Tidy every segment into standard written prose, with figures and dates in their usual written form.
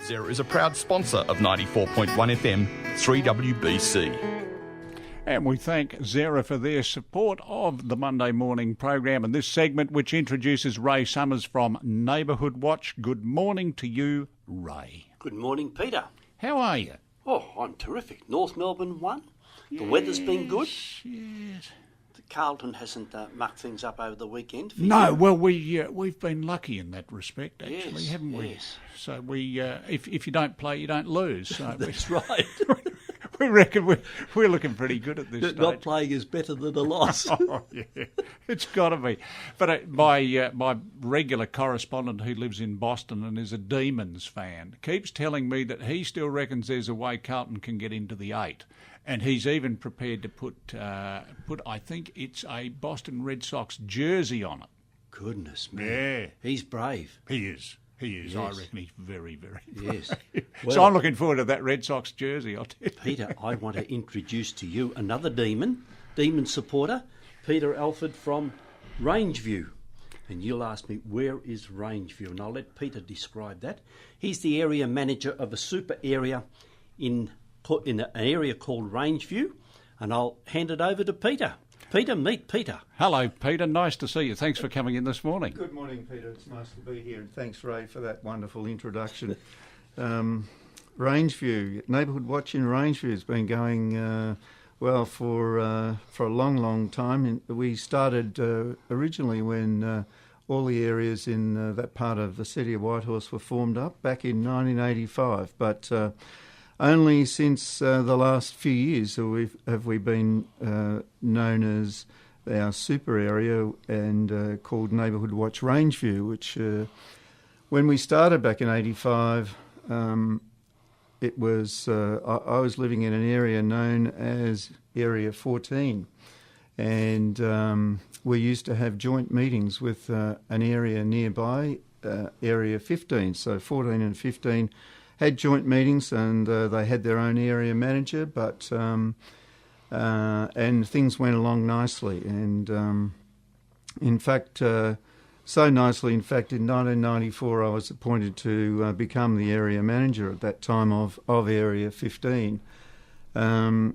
Xera is a proud sponsor of 94.1 FM 3WBC. And we thank Xera for their support of the Monday morning program and this segment, which introduces Ray Summers from Neighbourhood Watch. Good morning to you, Ray. Good morning, Peter. How are you? Oh, I'm terrific. North Melbourne won. The weather's been good. Yes. Carlton hasn't mucked things up over the weekend. No, well, we've been lucky in that respect, actually, Yes, haven't we? yes. So we, if you don't play, you don't lose. So That's right. we reckon we're looking pretty good at this stage. Not playing is better than a loss. Oh, yeah, it's got to be. But my regular correspondent who lives in Boston and is a Demons fan keeps telling me that he still reckons there's a way Carlton can get into the 8. And he's even prepared to put I think it's a Boston Red Sox jersey on it. Goodness me. Yeah. He's brave. He is. Yes. I reckon he's very, very brave. Yes. So I'm looking forward to that Red Sox jersey, I'll tell you. Peter, I want to introduce to you another Demon supporter, Peter Alford from Rangeview. And you'll ask me, where is Rangeview? And I'll let Peter describe that. He's the area manager of a super area in an area called Rangeview, and I'll hand it over to Peter. Peter, meet Peter. Hello, Peter. Nice to see you. Thanks for coming in this morning. Good morning, Peter. It's nice to be here, and thanks, Ray, for that wonderful introduction. Rangeview, Neighbourhood Watch in Rangeview has been going for a long, long time. And we started originally when all the areas in that part of the city of Whitehorse were formed up back in 1985, but only since the last few years have we been known as our super area and called Neighbourhood Watch Rangeview, which when we started back in 85, it was I was living in an area known as Area 14, and we used to have joint meetings with an area nearby, Area 15, so 14 and 15 had joint meetings, and they had their own area manager, but and things went along nicely. And in fact, so nicely, in fact, in 1994, I was appointed to become the area manager at that time of Area 15. So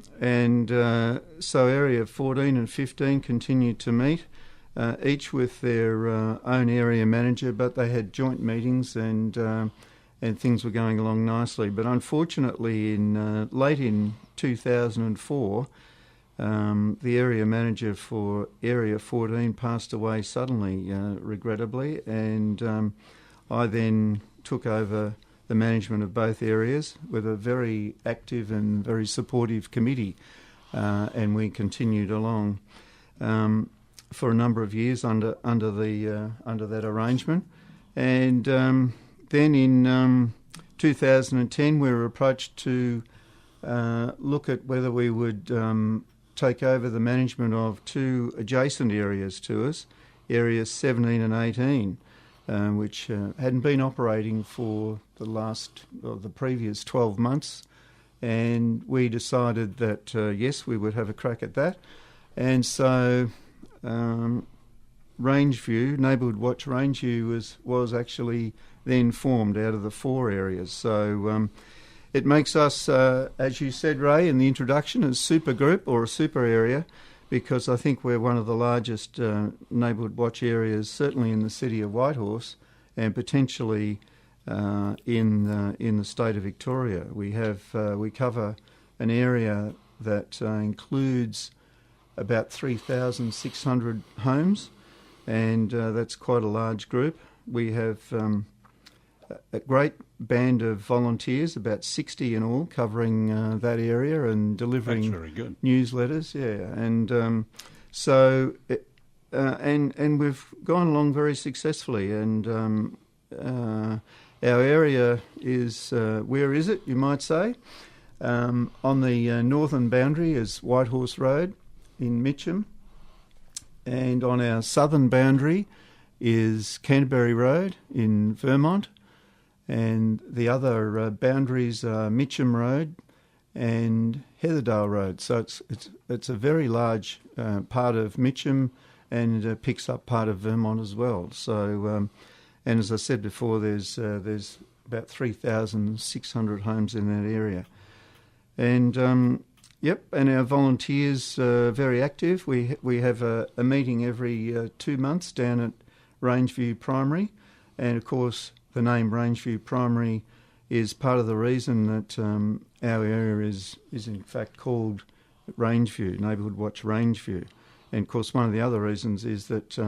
Area 14 and 15 continued to meet, each with their own area manager, but they had joint meetings and things were going along nicely. But unfortunately, late in 2004, the area manager for Area 14 passed away suddenly, regrettably, and I then took over the management of both areas with a very active and very supportive committee, and we continued along for a number of years under that arrangement, and then in 2010 we were approached to look at whether we would take over the management of two adjacent areas to us, areas 17 and 18, which hadn't been operating for the previous 12 months. And we decided that, yes, we would have a crack at that. And so Rangeview, Neighbourhood Watch Rangeview was actually then formed out of the four areas. So it makes us, as you said, Ray, in the introduction, a super group or a super area, because I think we're one of the largest Neighbourhood Watch areas, certainly in the city of Whitehorse, and potentially in the state of Victoria. We cover an area that includes about 3,600 homes, and that's quite a large group. We have a great band of volunteers, about 60 in all, covering that area and delivering That's very good. newsletters. Yeah, and and we've gone along very successfully. And our area is where is it? You might say on the northern boundary is Whitehorse Road in Mitcham, and on our southern boundary is Canterbury Road in Vermont. And the other boundaries are Mitcham Road and Heatherdale Road. So it's a very large part of Mitcham, and picks up part of Vermont as well. So, and as I said before, there's about 3,600 homes in that area. And and our volunteers are very active. We have a meeting every 2 months down at Rangeview Primary, and of course the name Rangeview Primary is part of the reason that our area is in fact called Rangeview, Neighbourhood Watch Rangeview. And of course one of the other reasons is that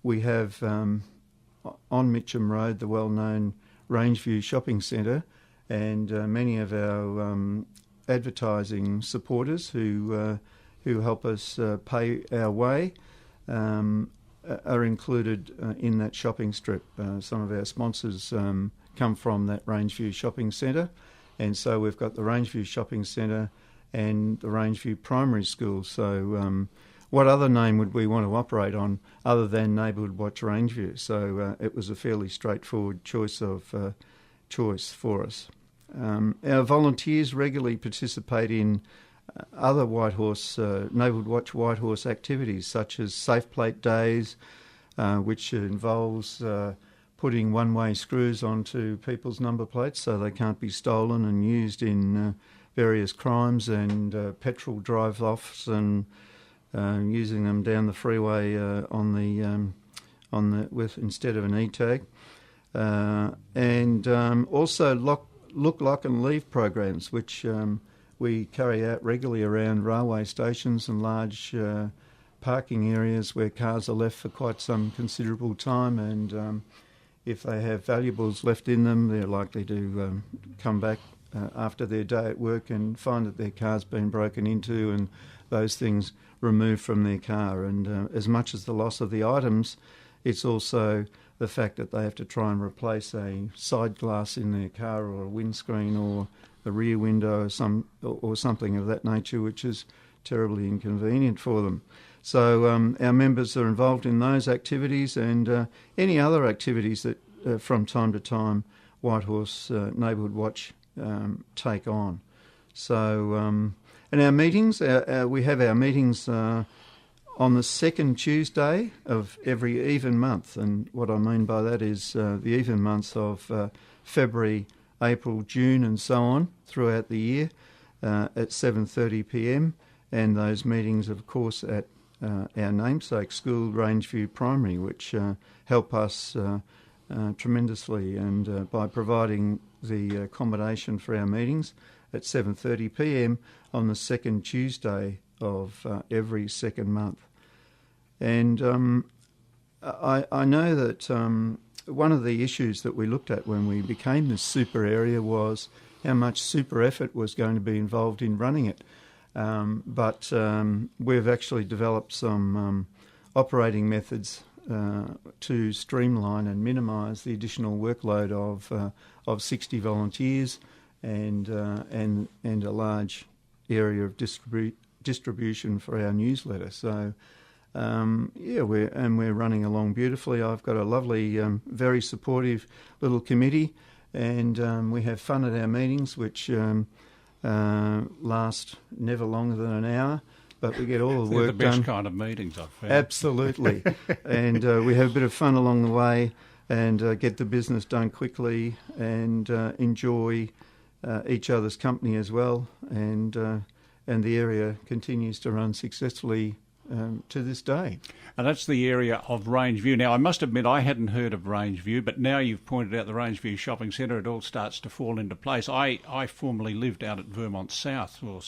we have on Mitcham Road the well-known Rangeview Shopping Centre, and many of our advertising supporters who help us pay our way are included in that shopping strip. Some of our sponsors come from that Rangeview Shopping Centre, and so we've got the Rangeview Shopping Centre and the Rangeview Primary School. So what other name would we want to operate on other than Neighbourhood Watch Rangeview? So it was a fairly straightforward choice for us. Our volunteers regularly participate in other Whitehorse, Neighbourhood Watch Whitehorse activities such as Safe Plate Days, which involves putting one-way screws onto people's number plates so they can't be stolen and used in various crimes, and petrol drive-offs, and using them down the freeway instead of an e-tag, and also look, lock and leave programs, which we carry out regularly around railway stations and large parking areas where cars are left for quite some considerable time, and if they have valuables left in them, they're likely to come back after their day at work and find that their car's been broken into and those things removed from their car. And as much as the loss of the items, it's also the fact that they have to try and replace a side glass in their car, or a windscreen, or the rear window, or something of that nature, which is terribly inconvenient for them. So our members are involved in those activities and any other activities that from time to time Whitehorse Neighbourhood Watch take on. So and our meetings, we have our meetings on the second Tuesday of every even month, and what I mean by that is the even months of February, April, June and so on throughout the year at 7:30 p.m, and those meetings of course at our namesake school, Rangeview Primary, which help us tremendously, and by providing the accommodation for our meetings at 7:30 p.m. on the second Tuesday of every second month. And I know that one of the issues that we looked at when we became this super area was how much super effort was going to be involved in running it. But we've actually developed some operating methods to streamline and minimise the additional workload of 60 volunteers and a large area of distribution for our newsletter. So we're running along beautifully. I've got a lovely, very supportive little committee, and we have fun at our meetings, which last never longer than an hour, but we get all the work done. They're the best kind of meetings I've found. Absolutely. And we have a bit of fun along the way, and get the business done quickly, and enjoy each other's company as well, and the area continues to run successfully to this day. And that's the area of Rangeview. Now, I must admit I hadn't heard of Rangeview, but now you've pointed out the Rangeview Shopping Centre, it all starts to fall into place. I formerly lived out at Vermont South, or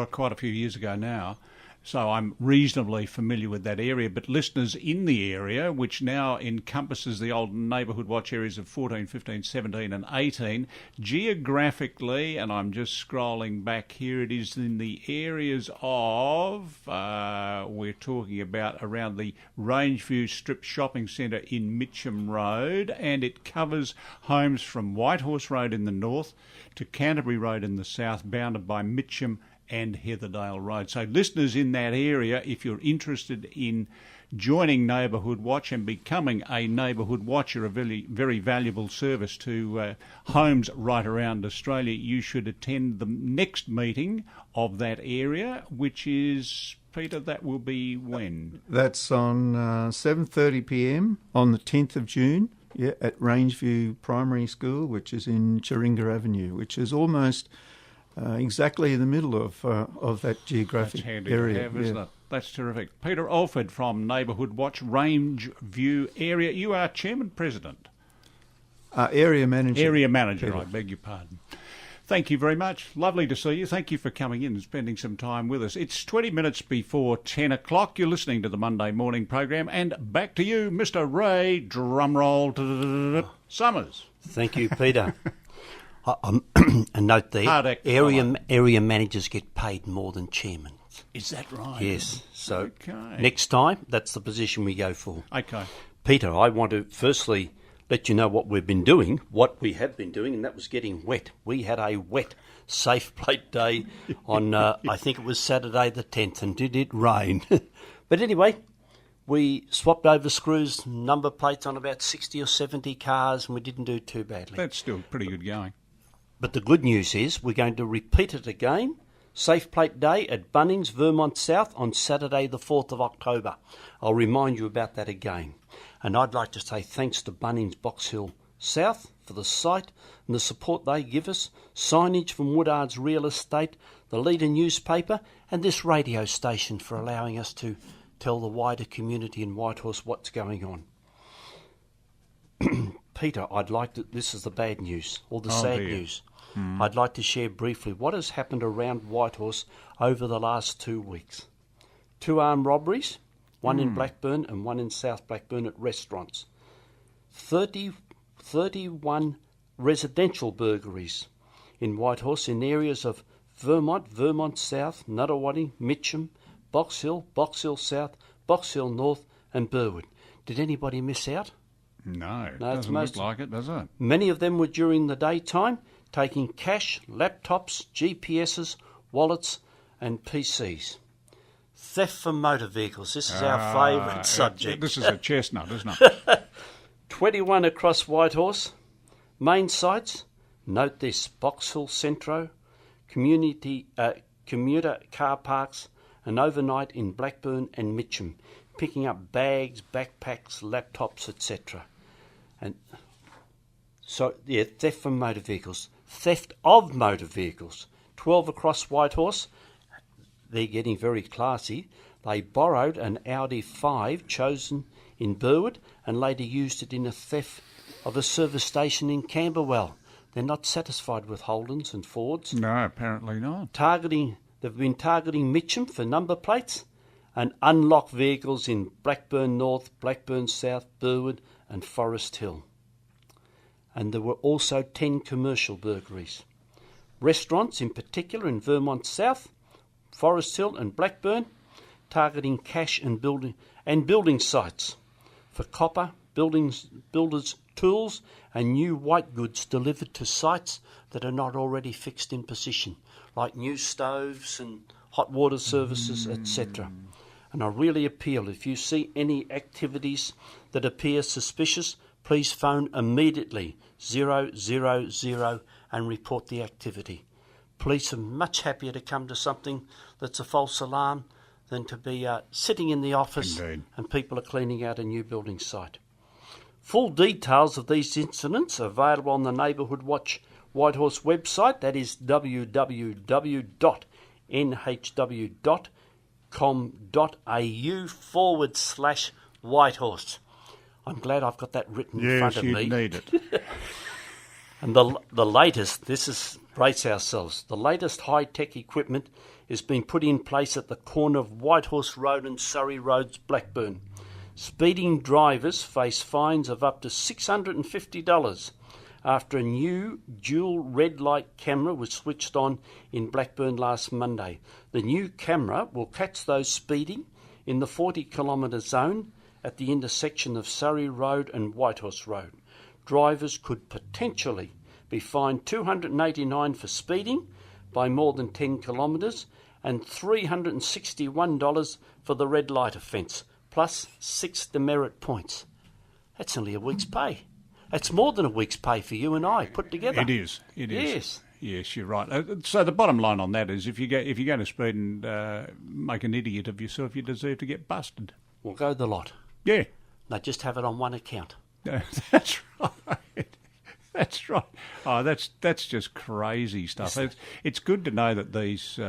quite a few years ago now, so I'm reasonably familiar with that area. But listeners in the area, which now encompasses the old Neighbourhood Watch areas of 14, 15, 17 and 18, geographically, and I'm just scrolling back here, it is in the areas of, we're talking about around the Rangeview Strip Shopping Centre in Mitcham Road, and it covers homes from Whitehorse Road in the north to Canterbury Road in the south, bounded by Mitcham and Heatherdale Road. So listeners in that area, if you're interested in joining Neighbourhood Watch and becoming a Neighbourhood Watcher, a very, very valuable service to homes right around Australia, you should attend the next meeting of that area, which is, Peter, that will be when? That's on 7:30 p.m. on the 10th of June, at Rangeview Primary School, which is in Chiringa Avenue, which is almost exactly in the middle of that geographic That's handy area. to have, isn't it? That's terrific. Peter Alford from Neighbourhood Watch, Rangeview area. You are Chairman President? Area Manager. Area Manager, Peter. I beg your pardon. Thank you very much. Lovely to see you. Thank you for coming in and spending some time with us. It's 20 minutes before 10 o'clock. You're listening to the Monday morning program. And back to you, Mr. Ray, drumroll, Summers. Thank you, Peter. A note there, Hard act to area managers get paid more than chairmen. Is that right? Yes. So Okay. next time, that's the position we go for. Okay. Peter, I want to firstly let you know what we have been doing, and that was getting wet. We had a wet safe plate day on, I think it was Saturday the 10th, and did it rain? But anyway, we swapped over screws, number plates on about 60 or 70 cars, and we didn't do too badly. That's still pretty good going. But the good news is we're going to repeat it again. Safe Plate Day at Bunnings, Vermont South on Saturday the 4th of October. I'll remind you about that again. And I'd like to say thanks to Bunnings Box Hill South for the site and the support they give us, signage from Woodard's Real Estate, the Leader newspaper and this radio station for allowing us to tell the wider community in Whitehorse what's going on. Peter, this is the bad news, or the sad dear. news. I'd like to share briefly what has happened around Whitehorse over the last 2 weeks. 2 armed robberies, one in Blackburn and one in South Blackburn at restaurants. 31 residential burglaries in Whitehorse in areas of Vermont South, Nuttawaddy, Mitcham, Box Hill South, Box Hill North and Burwood. Did anybody miss out? No, it No, it's doesn't most- look like it, does it? Many of them were during the daytime, taking cash, laptops, GPSs, wallets and PCs. Theft from motor vehicles. This is our favourite subject. This is a chestnut, isn't it? 21 across Whitehorse. Main sites, note this, Box Hill Centro, commuter car parks, and overnight in Blackburn and Mitcham, picking up bags, backpacks, laptops, etc. And so, yeah, theft from motor vehicles. Theft of motor vehicles. 12 across Whitehorse. They're getting very classy. They borrowed an Audi 5 chosen in Burwood and later used it in a theft of a service station in Camberwell. They're not satisfied with Holdens and Fords. No, apparently not. They've been targeting Mitcham for number plates and unlocked vehicles in Blackburn North, Blackburn South, Burwood and Forest Hill. And there were also 10 commercial burglaries. Restaurants, in particular in Vermont South, Forest Hill and Blackburn, targeting cash and building sites for copper, builders' tools and new white goods delivered to sites that are not already fixed in position, like new stoves and hot water services, etc. And I really appeal, if you see any activities that appear suspicious, please phone immediately 000 and report the activity. Police are much happier to come to something that's a false alarm than to be sitting in the office Indeed. and people are cleaning out a new building site. Full details of these incidents are available on the Neighbourhood Watch Whitehorse website. That is www.nhw.com.au/Whitehorse. I'm glad I've got that written in front of me. Yes, you need it. And the latest, brace ourselves, the latest high-tech equipment is being put in place at the corner of Whitehorse Road and Surrey Roads, Blackburn. Speeding drivers face fines of up to $650 after a new dual red light camera was switched on in Blackburn last Monday. The new camera will catch those speeding in the 40-kilometre zone at the intersection of Surrey Road and Whitehorse Road. Drivers could potentially be fined $289 for speeding by more than 10 kilometres and $361 for the red light offence, plus 6 demerit points. That's only a week's pay. That's more than a week's pay for you and I put together. It is. Yes. Yes, you're right. So the bottom line on that is if you're going to speed and make an idiot of yourself, you deserve to get busted. We'll go the lot. Yeah. They just have it on one account. That's right. That's right. Oh, that's just crazy stuff. It's good to know that these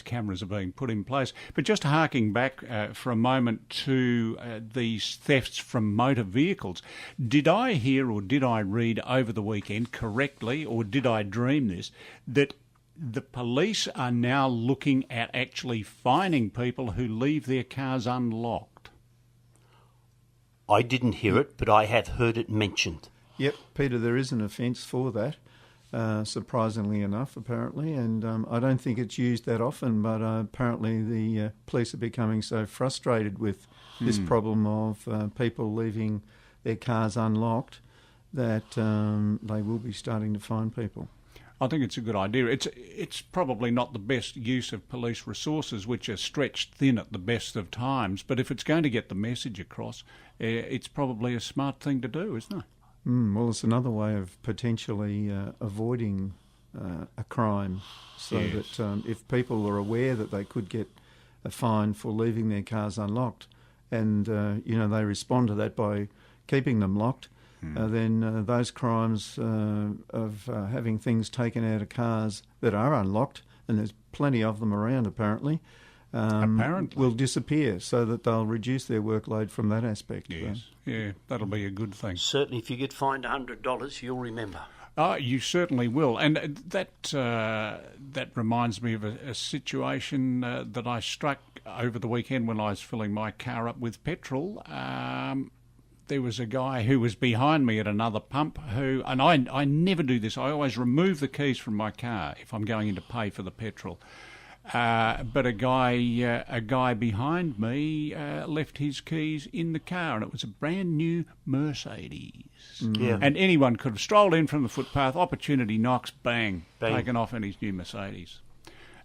cameras are being put in place. But just harking back for a moment to these thefts from motor vehicles, did I hear or did I read over the weekend correctly, or did I dream this, that the police are now looking at actually fining people who leave their cars unlocked? I didn't hear it, but I have heard it mentioned. Yep, Peter, there is an offence for that, surprisingly enough, apparently, and I don't think it's used that often, but apparently the police are becoming so frustrated with this problem of people leaving their cars unlocked that they will be starting to fine people. I think it's a good idea. It's probably not the best use of police resources, which are stretched thin at the best of times, but if it's going to get the message across, it's probably a smart thing to do, isn't it? Well, it's another way of potentially avoiding a crime, so that if people are aware that they could get a fine for leaving their cars unlocked, and they respond to that by keeping them locked, then those crimes of having things taken out of cars that are unlocked, and there's plenty of them around apparently, will disappear, so that they'll reduce their workload from that aspect. Yes, yeah, that'll be a good thing. Certainly, if you get fined $100, you'll remember. Oh, you certainly will. And that reminds me of a situation that I struck over the weekend when I was filling my car up with petrol. There was a guy who was behind me at another pump and I never do this. I always remove the keys from my car if I'm going in to pay for the petrol. But a guy behind me left his keys in the car, and it was a brand new Mercedes. Yeah. And anyone could have strolled in from the footpath, opportunity knocks, bang, Bang. taken off in his new Mercedes.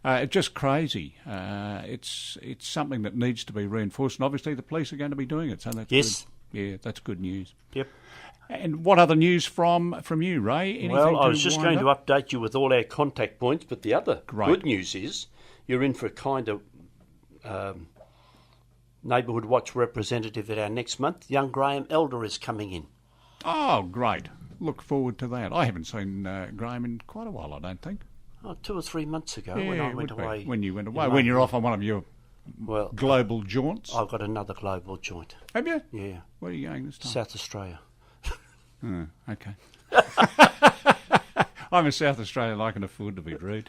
It's just crazy. It's something that needs to be reinforced, and obviously the police are going to be doing it, so that's Yes. good. Yeah, that's good news. Yep. And what other news from you, Ray? Anything Well, I to was just wind going up? to update you with all our contact points, but the other Great. good news is you're in for a kind of Neighbourhood Watch representative at our next month. Young Graham Elder is coming in. Oh, great. Look forward to that. I haven't seen Graham in quite a while, I don't think. 2 or 3 months ago Yeah, when I it went would be. away. When you went away, in when you're May. off on one of your Well, global jaunts. I've got another global joint. Have you? Yeah. Where are you going this time? South Australia. Oh, okay. I'm in South Australia. I can afford to be rude.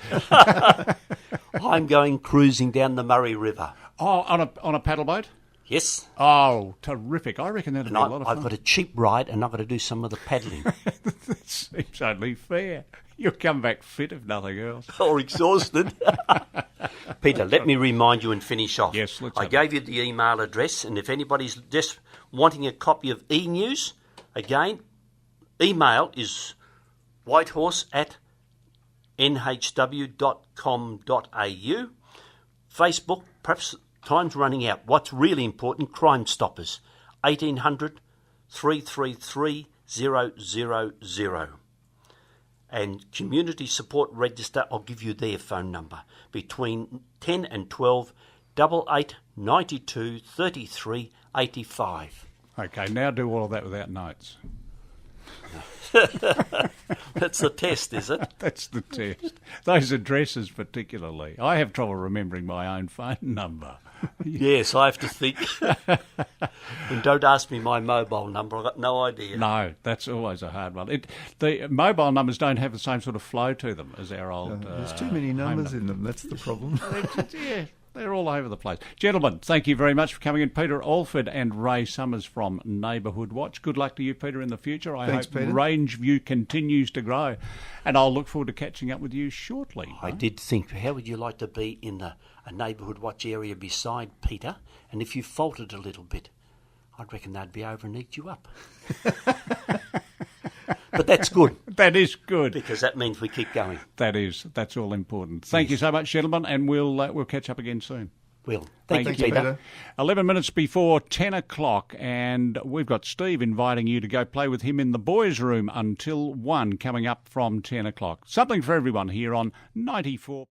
I'm going cruising down the Murray River. Oh, on a paddle boat? Yes. Oh, terrific. I reckon that'd And be a lot of fun. I've got a cheap ride and I've got to do some of the paddling. That seems only fair. You'll come back fit if nothing else. Or exhausted. Peter, let me remind you and finish off. Yes, let's I have gave you the email address, and if anybody's just wanting a copy of e-news, again, email is whitehorse@nhw.com.au. Facebook, perhaps time's running out. What's really important, Crime Stoppers, 1800 333 000. And Community Support Register, I'll give you their phone number, between 10 and 12, 88 92 33 85. Okay, now do all of that without notes. That's the test, is it? That's the test. Those addresses particularly. I have trouble remembering my own phone number. Yes, I have to think. And don't ask me my mobile number, I've got no idea. No, that's always a hard one. The mobile numbers don't have the same sort of flow to them as our old... There's too many numbers in them, that's the problem. Yeah, they're all over the place. Gentlemen, thank you very much for coming in. Peter Alford and Ray Summers from Neighbourhood Watch. Good luck to you, Peter, in the future. Thanks, hope Peter. Rangeview continues to grow. And I'll look forward to catching up with you shortly. I did think, how would you like to be in a Neighbourhood Watch area beside Peter? And if you faltered a little bit, I'd reckon they'd be over and eat you up. But that's good, That is good. because that means we keep going. That's all important. Thank you so much, gentlemen, and we'll catch up again soon. Well, thank you, you, Peter. Peter. 11 minutes before 10 o'clock, and we've got Steve inviting you to go play with him in the boys' room until 1, coming up from 10 o'clock. Something for everyone here on 94.